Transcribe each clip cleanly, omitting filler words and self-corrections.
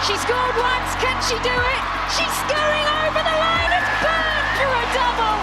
She scored once, can she do it? She's going over the line, it's burned for a double!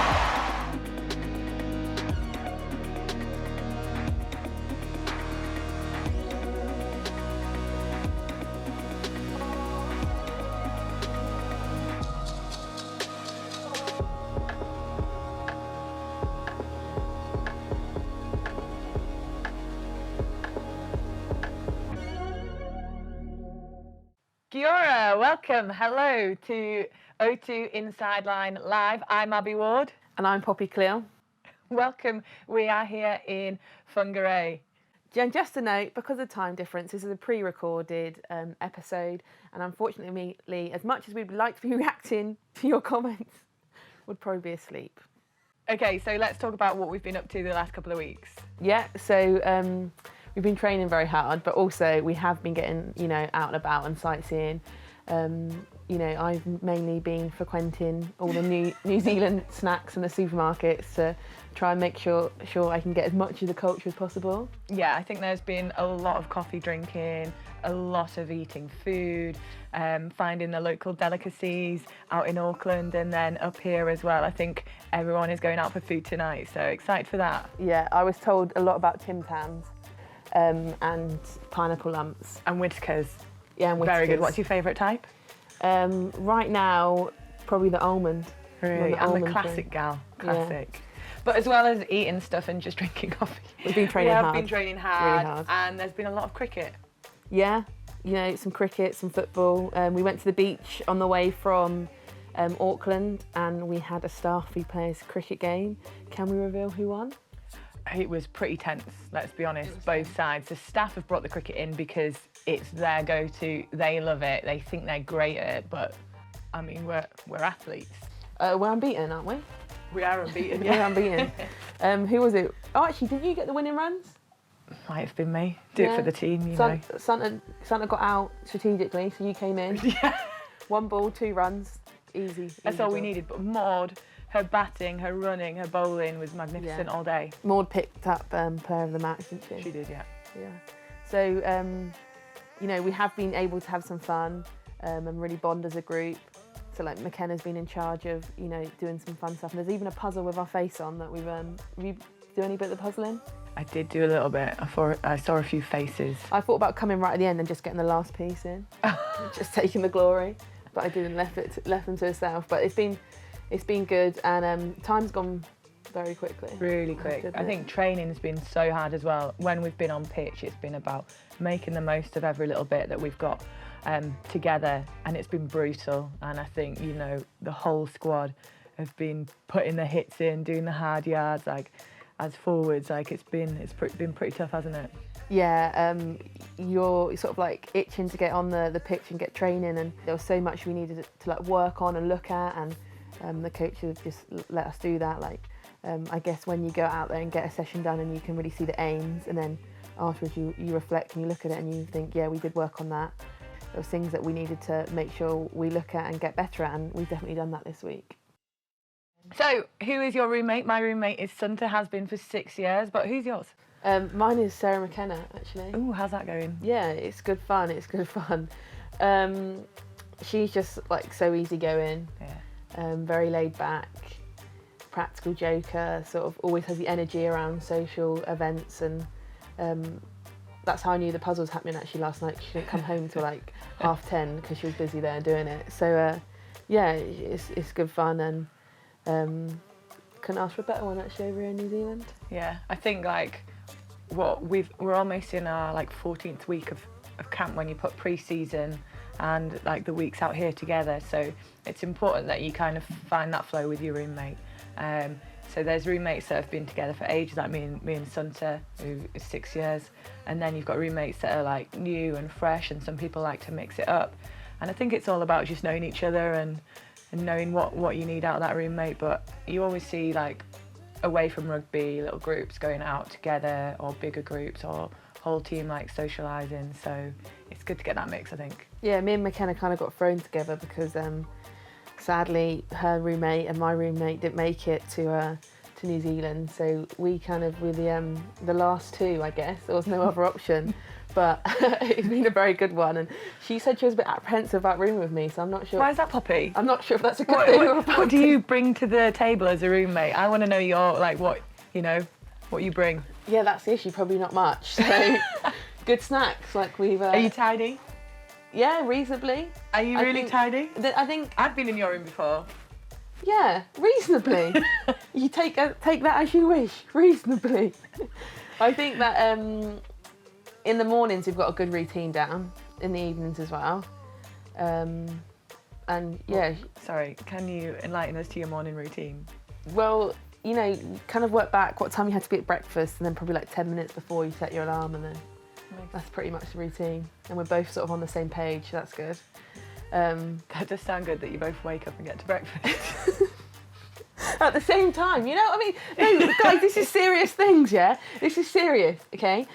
Kia ora, welcome, hello to O2 Inside Line Live. I'm Abbie Ward. And I'm Poppy Cleall. Welcome, we are here in Whangarei. And just a note, because of time difference, this is a pre-recorded episode, and unfortunately, as much as we'd like to be reacting to your comments, would probably be asleep. Okay, so let's talk about what we've been up to the last couple of weeks. Yeah, so we've been training very hard, but also we have been getting, out and about and sightseeing. I've mainly been frequenting all the New Zealand snacks and the supermarkets to try and make sure I can get as much of the culture as possible. Yeah, I think there's been a lot of coffee drinking, a lot of eating food, finding the local delicacies out in Auckland and then up here as well. I think everyone is going out for food tonight, so excited for that. Yeah, I was told a lot about Tim Tams. And pineapple lumps. And Whitakers. Yeah, and Whitakers. Very good. What's your favourite type? Right now, probably the almond. Really? I'm a classic drink. gal. Classic. Yeah. But as well as eating stuff and just drinking coffee. We've been training hard. We have been training hard. Really hard. And there's been a lot of cricket. Yeah, some cricket, some football. We went to the beach on the way from Auckland and we had a Starfleet players cricket game. Can we reveal who won? It was pretty tense, let's be honest, both sides. The staff have brought the cricket in because it's their go-to. They love it. They think they're great at it, but I mean, we're athletes. We're unbeaten, aren't we? We are unbeaten, We're yeah. unbeaten. Who was it? Oh, actually, didn't you get the winning runs? Might have been me. Do it for the team, you know. Santa got out strategically, so you came in. Yeah. 1 ball, 2 runs, easy. That's all we needed, but Maud, her batting, her running, her bowling was magnificent all day. Maud picked up player of the match, didn't she? She did, yeah. Yeah. So, we have been able to have some fun and really bond as a group. So, like, McKenna's been in charge of, doing some fun stuff. And there's even a puzzle with our face on that we've... you do any bit of the puzzling? I did do a little bit. I saw a few faces. I thought about coming right at the end and just getting the last piece in. Just taking the glory. But I didn't, left them to herself. But it's been good, and time's gone very quickly. Really quick. I think training's been so hard as well. When we've been on pitch, it's been about making the most of every little bit that we've got together, and it's been brutal. And I think, the whole squad have been putting the hits in, doing the hard yards, like as forwards. Like it's been pretty tough, hasn't it? Yeah, you're sort of like itching to get on the pitch and get training, and there was so much we needed to like work on and look at, and the coaches just let us do that. Like, I guess when you go out there and get a session done and you can really see the aims, and then afterwards you reflect and you look at it and you think, yeah, we did work on that. There was things that we needed to make sure we look at and get better at, and we've definitely done that this week. So, who is your roommate? My roommate is Sunta, has been for 6 years, but who's yours? Mine is Sarah McKenna, actually. Ooh, how's that going? Yeah, it's good fun. She's just like so easygoing. Yeah. Very laid back, practical joker, sort of always has the energy around social events, and that's how I knew the puzzle was happening actually last night. She didn't come home till like 10:30 because she was busy there doing it. So yeah, it's good fun, and couldn't ask for a better one actually over here in New Zealand. Yeah, I think like we're almost in our like 14th week of camp when you put pre-season and like the weeks out here together, so it's important that you kind of find that flow with your roommate. So there's roommates that have been together for ages, like me and Sunta, who is 6 years, and then you've got roommates that are like new and fresh, and some people like to mix it up. And I think it's all about just knowing each other and knowing what you need out of that roommate. But you always see like away from rugby, little groups going out together, or bigger groups, or whole team like socialising, so it's good to get that mix, I think. Yeah, me and McKenna kind of got thrown together because sadly her roommate and my roommate didn't make it to New Zealand, so we kind of were the last two, I guess. There was no other option, but it's been a very good one. And she said she was a bit apprehensive about rooming with me, so I'm not sure. Why is that, Poppy? I'm not sure if that's a good thing or a bad What do thing. you bring to the table as a roommate? I want to know what you bring. Yeah, that's the issue. Probably not much. So good snacks, like we've. Are you tidy? Yeah, reasonably. Are you really tidy? I think. I've been in your room before. Yeah, reasonably. You take that as you wish. Reasonably. I think that in the mornings we've got a good routine down. In the evenings as well. And yeah. Sorry, can you enlighten us to your morning routine? Well, you know, you kind of work back what time you had to be at breakfast, and then probably like 10 minutes before you set your alarm, and then that's pretty much the routine. And we're both sort of on the same page, so that's good. That does sound good that you both wake up and get to breakfast. At the same time, you know what I mean? No, guys, this is serious things, yeah? This is serious, okay?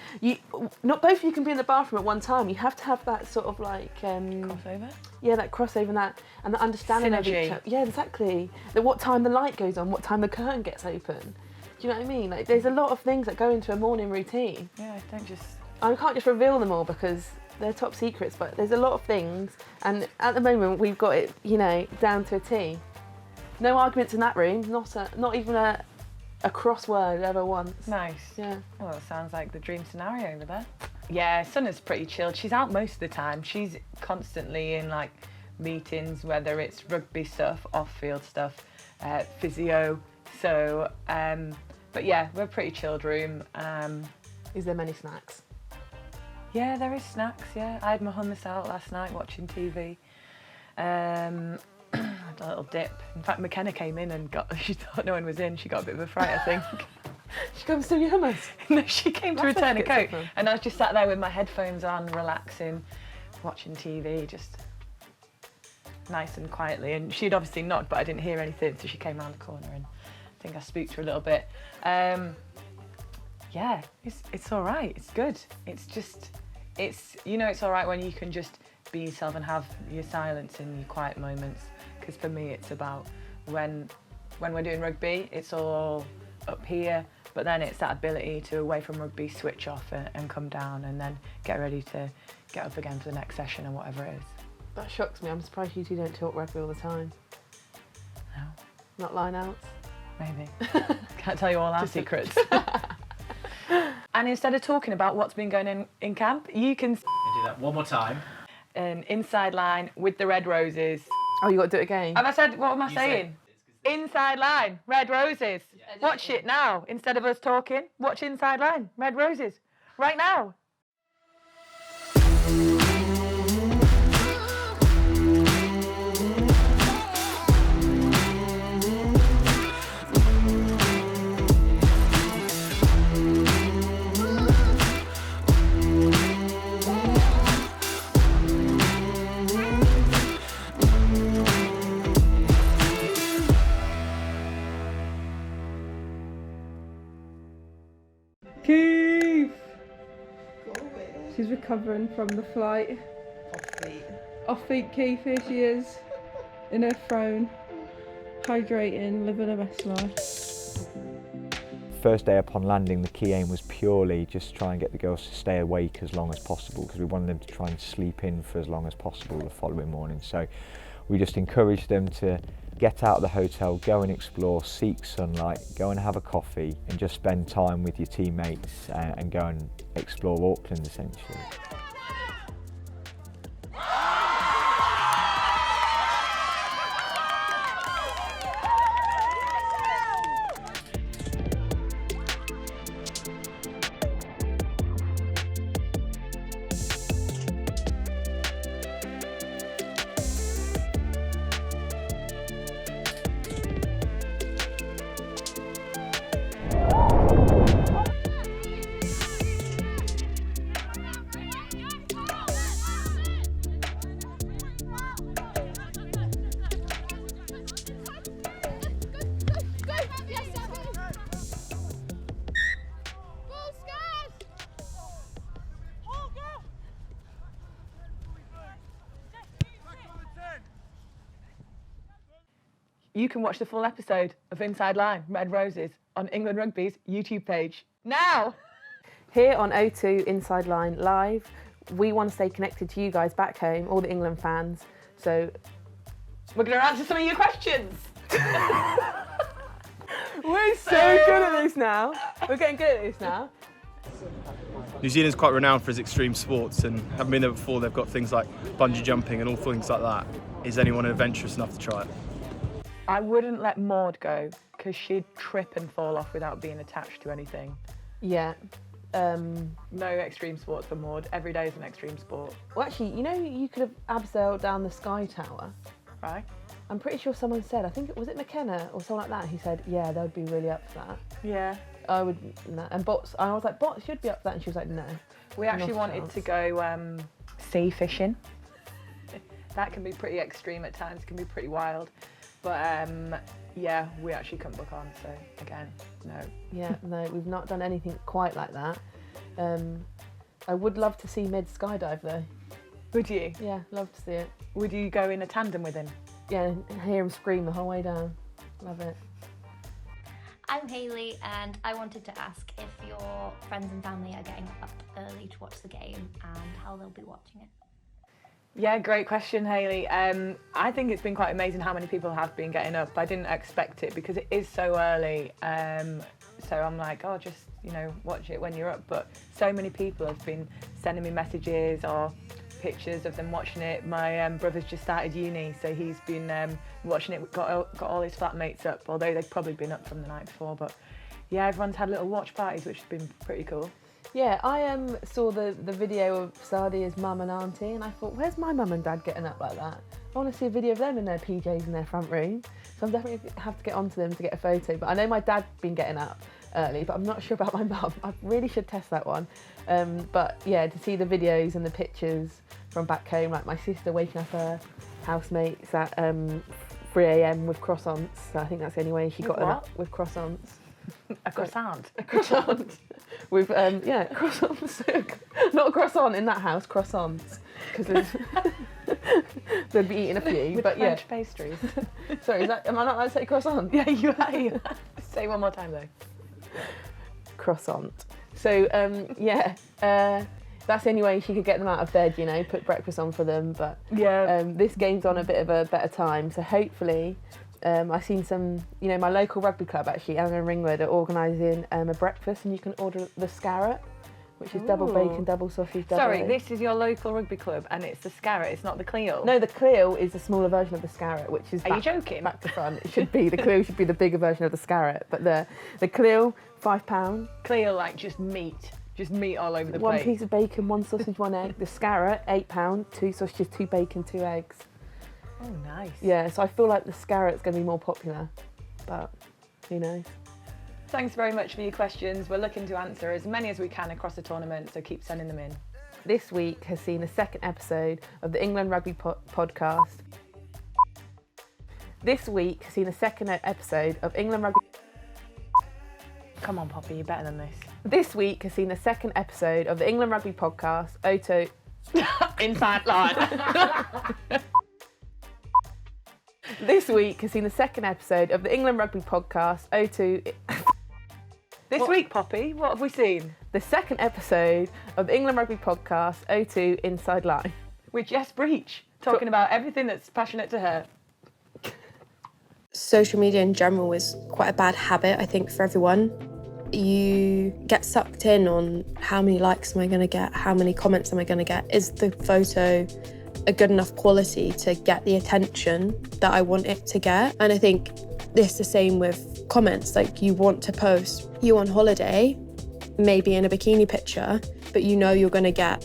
Not both of you can be in the bathroom at one time. You have to have that sort of like... Crossover? Yeah, that crossover and the understanding of each other. Yeah, exactly. What time the light goes on, what time the curtain gets open. Do you know what I mean? Like, there's a lot of things that go into a morning routine. Yeah, don't just... I can't just reveal them all because they're top secrets, but there's a lot of things, and at the moment we've got it, you know, down to a T. No arguments in that room, not even a crossword ever once. Nice. Yeah. Well, it sounds like the dream scenario over there. Yeah, Sunna's pretty chilled. She's out most of the time. She's constantly in like meetings, whether it's rugby stuff, off-field stuff, physio. So, but yeah, we're a pretty chilled room. Is there many snacks? Yeah, there is snacks, yeah. I had my hummus out last night watching TV. Had a little dip. In fact, McKenna came in and she thought no one was in. She got a bit of a fright, I think. She comes to your hummus? No, she came to return a coat. And I was just sat there with my headphones on, relaxing, watching TV, just nice and quietly. And she'd obviously knocked, but I didn't hear anything, so she came around the corner and I think I spooked her a little bit. Yeah, it's all right. It's good. It's just, it's all right when you can just be yourself and have your silence and your quiet moments. Because for me, it's about when we're doing rugby, it's all up here, but then it's that ability to, away from rugby, switch off and come down and then get ready to get up again for the next session or whatever it is. That shocks me. I'm surprised you two don't talk rugby all the time. No. Not line outs? Maybe. Can't tell you all our secrets. And instead of talking about what's been going on in camp, you can do that one more time. An inside line with the red roses. Oh, you got to do it again? Have I said, what am I saying? Inside line, red roses. Yeah. Watch it now. Instead of us talking, watch inside line, red roses. Right now. Keith! She's recovering from the flight. Off feet Keith, here she is. In her throne. Hydrating, living her best life. First day upon landing, the key aim was purely just try and get the girls to stay awake as long as possible because we wanted them to try and sleep in for as long as possible the following morning. So we just encouraged them to get out of the hotel, go and explore, seek sunlight, go and have a coffee and just spend time with your teammates and go and explore Auckland essentially. You can watch the full episode of Inside Line, Red Roses on England Rugby's YouTube page now. Here on O2 Inside Line Live, we want to stay connected to you guys back home, all the England fans. So we're going to answer some of your questions. We're so good at this now. We're getting good at this now. New Zealand's quite renowned for its extreme sports, and having been there before, they've got things like bungee jumping and all things like that. Is anyone adventurous enough to try it? I wouldn't let Maud go because she'd trip and fall off without being attached to anything. Yeah. No extreme sports for Maud. Every day is an extreme sport. Well, actually, you know, you could have abseiled down the Sky Tower. Right. I'm pretty sure someone said, I think it was McKenna or someone like that, who said, yeah, they'd be really up for that. Yeah. I would, no. And Bots, I was like, Bots should be up for that, and she was like, no. We actually wanted to go sea fishing. That can be pretty extreme at times, can be pretty wild. But yeah, we actually couldn't book on, so again, no. Yeah, no, we've not done anything quite like that. I would love to see Mid skydive though. Would you? Yeah, love to see it. Would you go in a tandem with him? Yeah, and hear him scream the whole way down. Love it. I'm Hayley, and I wanted to ask if your friends and family are getting up early to watch the game and how they'll be watching it. Yeah, great question, Hayley. I think it's been quite amazing how many people have been getting up. I didn't expect it because it is so early. So I'm like, oh, just, you know, watch it when you're up. But so many people have been sending me messages or pictures of them watching it. My brother's just started uni, so he's been watching it, got all his flatmates up, although they've probably been up from the night before. But yeah, everyone's had little watch parties, which has been pretty cool. Yeah, I saw the video of Sadia's mum and auntie, and I thought, where's my mum and dad getting up like that? I want to see a video of them in their PJs in their front room. So I'm definitely have to get onto them to get a photo. But I know my dad's been getting up early, but I'm not sure about my mum. I really should test that one. But yeah, to see the videos and the pictures from back home, like my sister waking up her housemates at 3 a.m. with croissants. So I think that's the only way she got them up, with croissants. A croissant. A croissant. With yeah, croissants. Not a croissant in that house, croissants, because they'd be eating a few. With but French yeah, pastries. sorry, am I not allowed to say croissant? Yeah, you are. Say one more time though. Croissant. So yeah, that's the only way she could get them out of bed. You know, put breakfast on for them. But yeah, this game's on a bit of a better time, so hopefully. I've seen some, you know, my local rugby club actually, Eleanor Ringwood, are organising a breakfast, and you can order the scarrot, which is double bacon, double sausage, double Sorry, egg. this is your local rugby club, and it's the Scarrot, it's not the Cleall. No, the Cleall is a smaller version of the scarrot, which is Are you joking? Back to front. It should be, the Cleall should be the bigger version of the scarrot, but the Cleall, £5. Cleall, like just meat all over the plate. One piece of bacon, one sausage, one egg. The Scarrot, £8, 2 sausages, 2 bacon, 2 eggs. Oh, nice. Yeah, so I feel like the Scarrot's going to be more popular, but who knows? Thanks very much for your questions. We're looking to answer as many as we can across the tournament, so keep sending them in. This week has seen the second episode of the England Rugby podcast. This week has seen the second episode of England Rugby... Come on, Poppy, you're better than this. This week has seen the second episode of the England Rugby podcast, O2... Inside line. This week has seen the second episode of the England Rugby podcast, O2... This week, Poppy, what have we seen? The second episode of the England Rugby podcast, O2 Inside Line. With Jess Breach, talking about everything that's passionate to her. Social media in general is quite a bad habit, I think, for everyone. You get sucked in on how many likes am I going to get, how many comments am I going to get. Is the photo a good enough quality to get the attention that I want it to get? And I think it's the same with comments. Like, you want to post you on holiday, maybe in a bikini picture, but you know you're going to get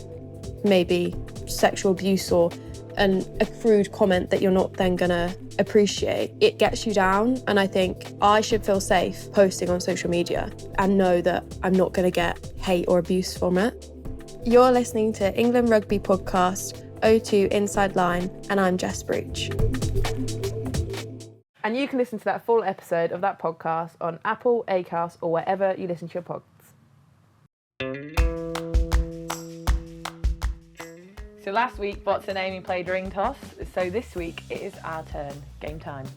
maybe sexual abuse or a crude comment that you're not then going to appreciate. It gets you down, and I think I should feel safe posting on social media and know that I'm not going to get hate or abuse from it. You're listening to England Rugby Podcast, O2 Inside Line, and I'm Jess Breach. And you can listen to that full episode of that podcast on Apple, Acast, or wherever you listen to your pods. So last week, Bots and Amy played ring toss. So this week, it is our turn. Game time.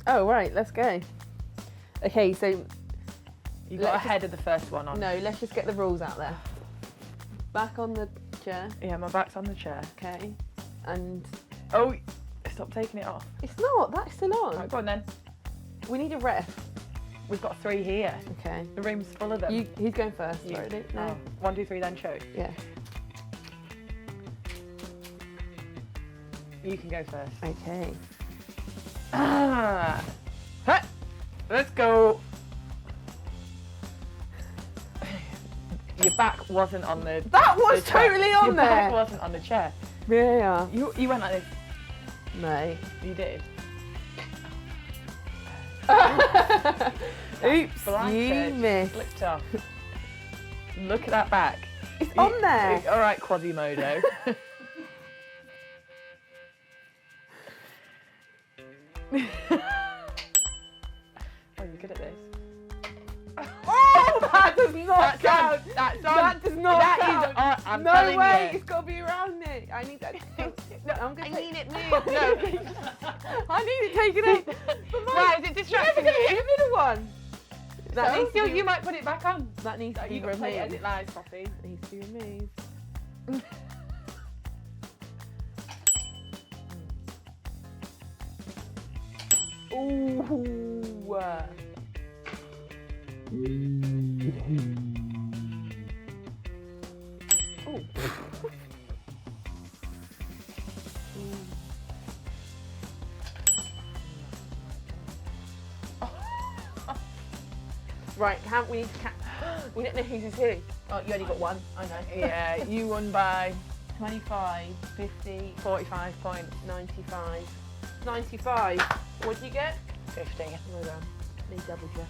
Oh, right, let's go. Okay, so You got ahead of the first one on. no, let's just get the rules out there. Back on the chair, Yeah, my back's on the chair. okay, and Oh, stop taking it off. it's not. That's still on. Right, go on then. We need a ref. We've got 3 here. Okay. The room's full of them. Who's going first? You. Ready? Oh, No. 1, 2, 3, then show. Yeah. You can go first. Okay. Ah. Huh. Let's go. Your back wasn't on the. That was the chair. totally on Your there. back wasn't on the chair. Yeah. You went like this. No. You did. Oops, Blind you church. missed. Flipped off. Look at that back. It's on there. All right, Quasimodo. Oh, you're good at this. Oh, that does not count. That's on. That does not That count. is on. I'm no telling way. you. It's got to be around it. I need that. No, I'm gonna I need it moved. No. I need it taken out. Why is it distracting The you? middle one. That So, needs to be, you might put it back on. that needs to be You got to play it as removed. it lies, Poppy. It needs to be removed. Ooh. Right, we need to we don't know whose is who. Oh, you only got one. I know. Yeah, you won by 25, 50, 45 points. 95. 95. What did you get? 50. Well done. They doubled you.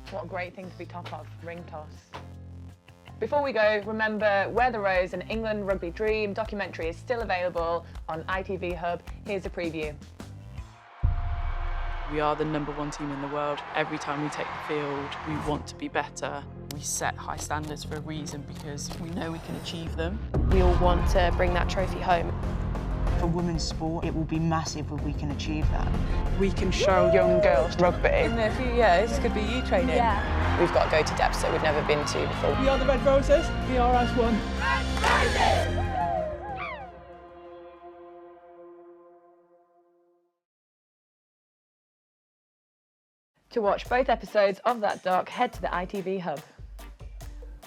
What a great thing to be top of, ring toss. Before we go, remember Where the Rose, an England Rugby Dream documentary is still available on ITV Hub. Here's a preview. We are the #1 team in the world. Every time we take the field, we want to be better. We set high standards for a reason because we know we can achieve them. We all want to bring that trophy home. For women's sport, it will be massive if we can achieve that. We can show young girls rugby. In a few years, could be you training. Yeah. We've got to go to depths that we've never been to before. We are the Red Roses. We are as one. To watch both episodes of that doc, head to the ITV Hub.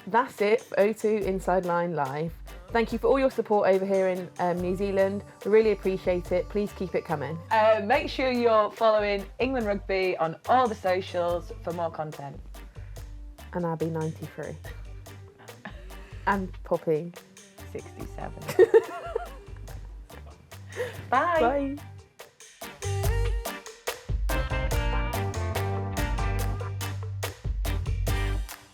That's it for O2 Inside Line Live. Thank you for all your support over here in New Zealand. We really appreciate it. Please keep it coming. Make sure you're following England Rugby on all the socials for more content. And Abbie 93. And Poppy 67. Bye. Bye.